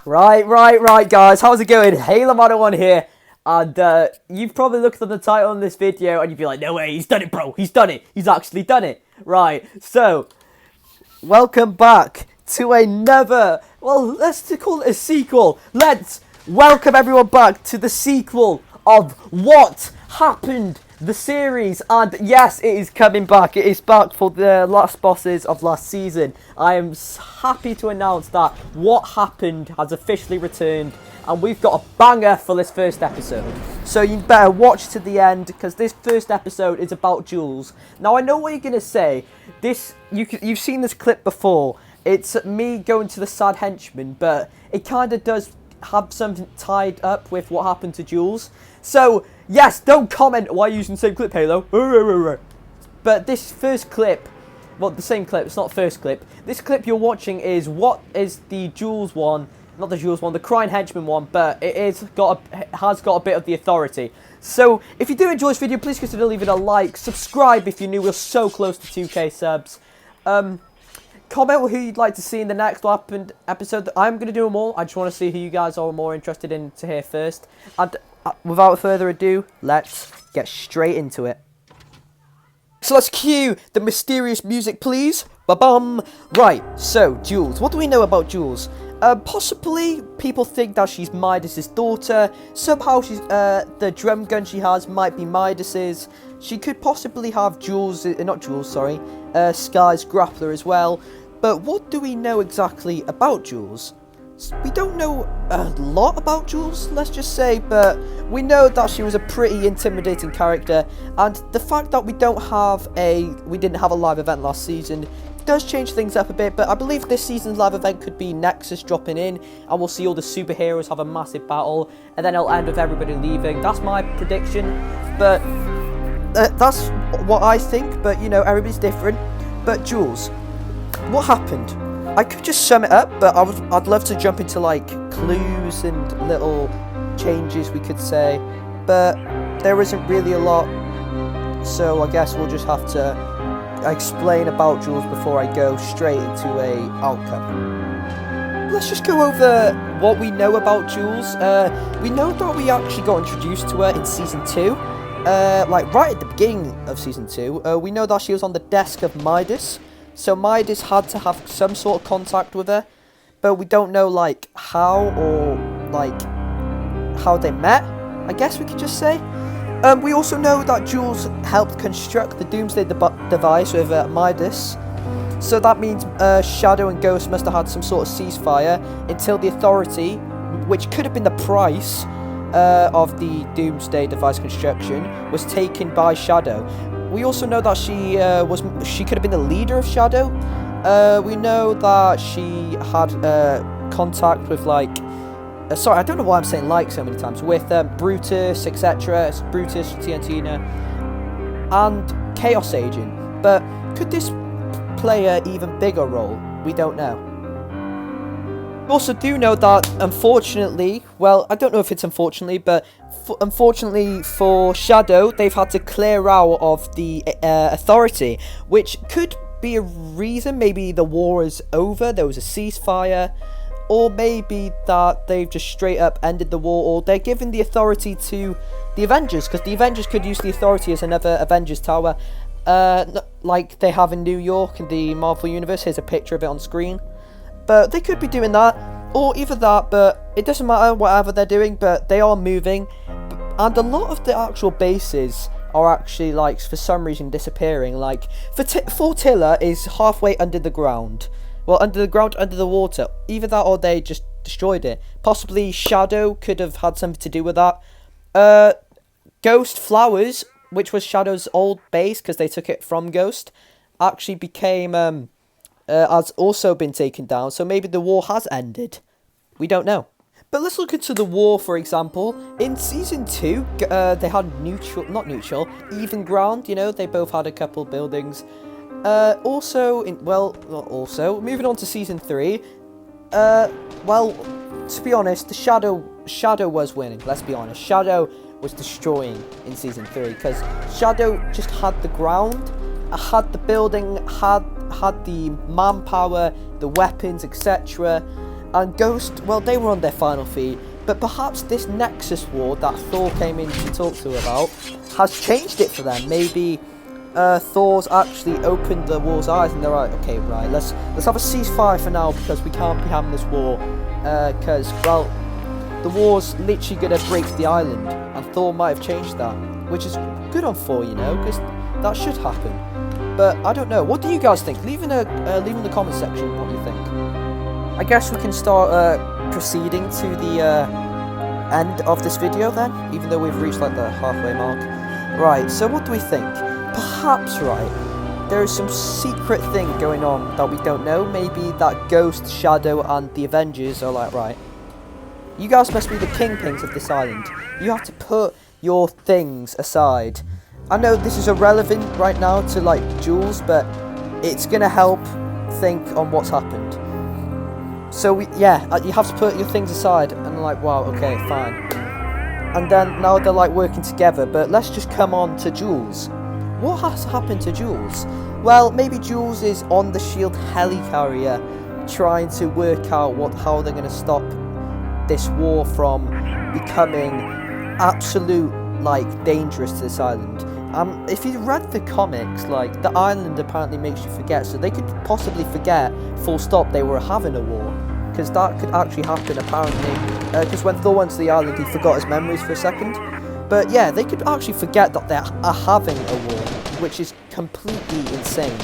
Right, guys. How's it going? Halo Model 1 here. And you've probably looked at the title on this video and you'd be like, no way, he's done it, bro. He's done it. He's actually done it. Right, so, welcome back to another, well, let's call it a sequel. Let's welcome everyone back to the sequel of What Happened, the series. And yes, it is coming back. It is back for the last bosses of last season. I am happy to announce that What Happened has officially returned, and we've got a banger for this first episode. So you better watch to the end, because this first episode is about Jules. Now I know what you're going to say. You've seen this clip before. It's me going to the sad henchman, but it kind of does have something tied up with what happened to Jules. So, yes, don't comment why you're using the same clip, Halo. But this first clip, well, the same clip, it's not first clip. This clip you're watching is the Jules one, not the Jules one, the Crying Henchman one, but it has got a bit of the authority. So, if you do enjoy this video, please consider leaving a like, subscribe if you're new, we're so close to 2k subs. Comment who you'd like to see in the next What Happened episode. I'm going to do them all. I just want to see who you guys are more interested in to hear first. And without further ado, let's get straight into it. So let's cue the mysterious music, please. Ba-bum. Right, so Jules. What do we know about Jules? Possibly people think that she's Midas's daughter. Somehow she's the drum gun she has might be Midas's. She could possibly have Sky's grappler as well. But what do we know exactly about Jules? We don't know a lot about Jules, let's just say, but we know that she was a pretty intimidating character, and the fact that we didn't have a live event last season does change things up a bit. But I believe this season's live event could be Nexus dropping in, and we'll see all the superheroes have a massive battle, and then it'll end with everybody leaving. That's my prediction, but that's what I think, but you know, everybody's different. But Jules, what happened? I could just sum it up, but I'd love to jump into like clues and little changes we could say, but there isn't really a lot, so I guess we'll just have to explain about Jules before I go straight into a outcome. Let's just go over what we know about Jules. We know that we actually got introduced to her in Season 2, like right at the beginning of Season 2. We know that she was on the desk of Midas. So Midas had to have some sort of contact with her, but we don't know like how or like how they met, I guess we could just say. We also know that Jules helped construct the Doomsday device with Midas, so that means Shadow and Ghost must have had some sort of ceasefire until the Authority, which could have been the price of the Doomsday device construction, was taken by Shadow. We also know that she could have been the leader of Shadow. We know that she had contact with like, sorry, I don't know why I'm saying like so many times, with Brutus, etc. Brutus, Tiantina, and Chaos Agent. But could this play an even bigger role? We don't know. We also do know that, unfortunately, well, I don't know if it's unfortunately, but unfortunately for Shadow, they've had to clear out of the Authority, which could be a reason. Maybe the war is over, there was a ceasefire, or maybe that they've just straight up ended the war, or they're giving the Authority to the Avengers, because the Avengers could use the Authority as another Avengers Tower, like they have in New York in the Marvel Universe. Here's a picture of it on screen. But they could be doing that, or either that, but it doesn't matter whatever they're doing, but they are moving. And a lot of the actual bases are actually, like, for some reason disappearing. Like, Fortilla is halfway under the ground. Well, under the ground, under the water. Either that or they just destroyed it. Possibly Shadow could have had something to do with that. Ghost Flowers, which was Shadow's old base, because they took it from Ghost, actually became... has also been taken down, so maybe the war has ended. We don't know. But let's look into the war, for example. In Season 2, they had even ground, you know, they both had a couple buildings. Moving on to Season 3, well, to be honest, the Shadow was winning, let's be honest. Shadow was destroying in Season 3, because Shadow just had the ground, had the building, had the manpower, the weapons, etc. and Ghost, well, they were on their final feet, but perhaps this Nexus War that Thor came in to talk to about has changed it for them. Maybe Thor's actually opened the war's eyes and they're like, okay, right, let's have a ceasefire for now because we can't be having this war, because, well, the war's literally going to break the island, and Thor might have changed that, which is good on Thor, you know, because that should happen. But I don't know. What do you guys think? Leave in the comment section what you think. I guess we can start proceeding to the end of this video then, even though we've reached like the halfway mark. Right, so what do we think? Perhaps, right, there is some secret thing going on that we don't know. Maybe that Ghost, Shadow, and the Avengers are like, right, you guys must be the kingpins of this island. You have to put your things aside. I know this is irrelevant right now to like Jules, but it's gonna help think on what's happened. So you have to put your things aside, and I'm like, wow, okay, fine. And then now they're like working together, but let's just come on to Jules. What has happened to Jules? Well, maybe Jules is on the SHIELD helicarrier trying to work out how they're gonna stop this war from becoming absolute like dangerous to this island. If you read the comics, like the island apparently makes you forget, so they could possibly forget full stop they were having a war, because that could actually happen apparently, because when Thor went to the island he forgot his memories for a second. But yeah, they could actually forget that they are having a war, which is completely insane.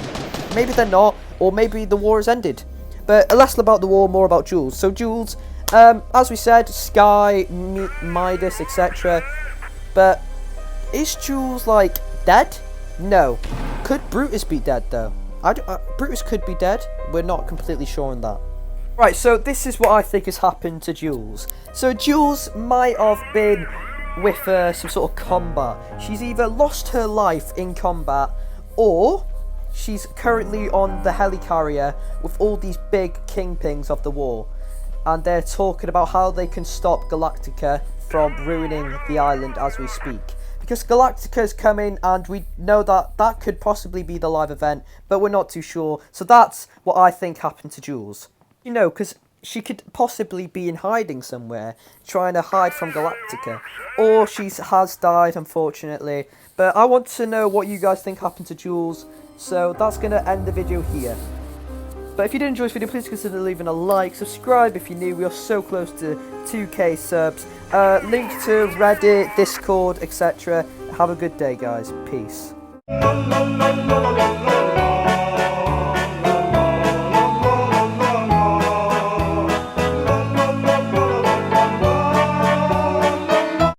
Maybe they're not, or maybe the war has ended. But less about the war, more about Jules. So Jules, as we said, Sky, Midas, etc. But is Jules like dead? No. Could Brutus be dead though? Brutus could be dead. We're not completely sure on that. Right, so this is what I think has happened to Jules. So Jules might have been with some sort of combat. She's either lost her life in combat, or she's currently on the helicarrier with all these big kingpins of the war, and they're talking about how they can stop Galactica from ruining the island as we speak. Because Galactica's coming, and we know that could possibly be the live event, but we're not too sure. So that's what I think happened to Jules. You know, because she could possibly be in hiding somewhere, trying to hide from Galactica. Or she has died, unfortunately. But I want to know what you guys think happened to Jules. So that's going to end the video here. But if you did enjoy this video, please consider leaving a like, subscribe if you're new. We are so close to 2k subs. Link to Reddit, Discord, etc. Have a good day, guys. Peace.